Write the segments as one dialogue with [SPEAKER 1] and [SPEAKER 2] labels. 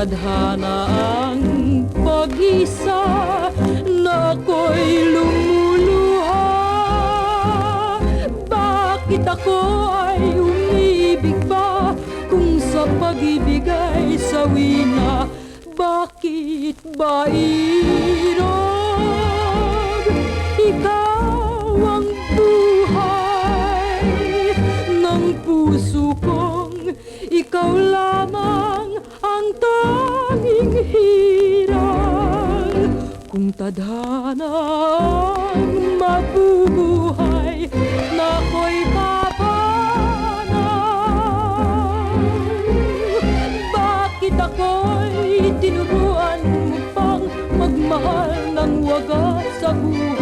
[SPEAKER 1] tadhana ang pag-isa na ako'y lumuluha. Bakit ako ay umibig ba kung sa pag-ibig ay sawi na? Bakit ba irog? Ikaw ang buhay ng puso kong, ikaw lamang ang tanging hirang. Kung tadhana ang mabubuhay na ako'y papanang, bakit ako'y tinuruan mo pang magmahal ng wagas sa buhay?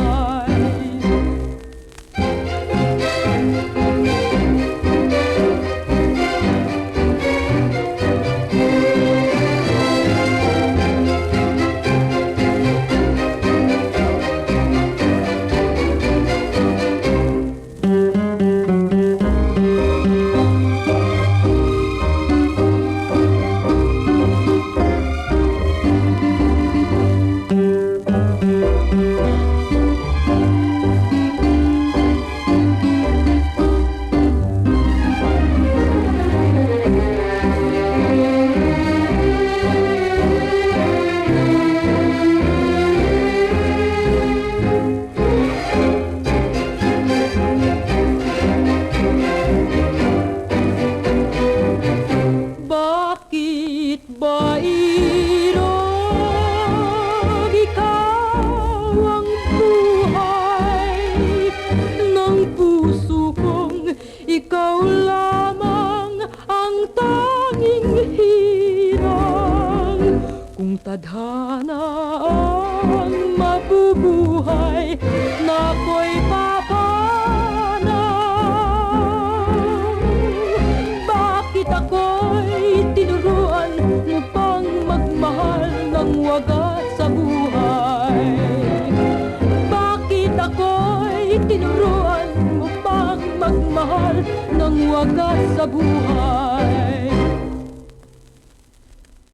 [SPEAKER 1] Bakit ba irog? Ikaw ang buhay ng puso kong, ikaw lamang ang tanging hirang. Kung tadhana ang mabubuhay na ako'y papanang, bakit ako'y tinuruan mo pang magmahal ng wagas sa buhay? Bakit ako'y tinuruan mo pang magmahal ng wagas sa buhay?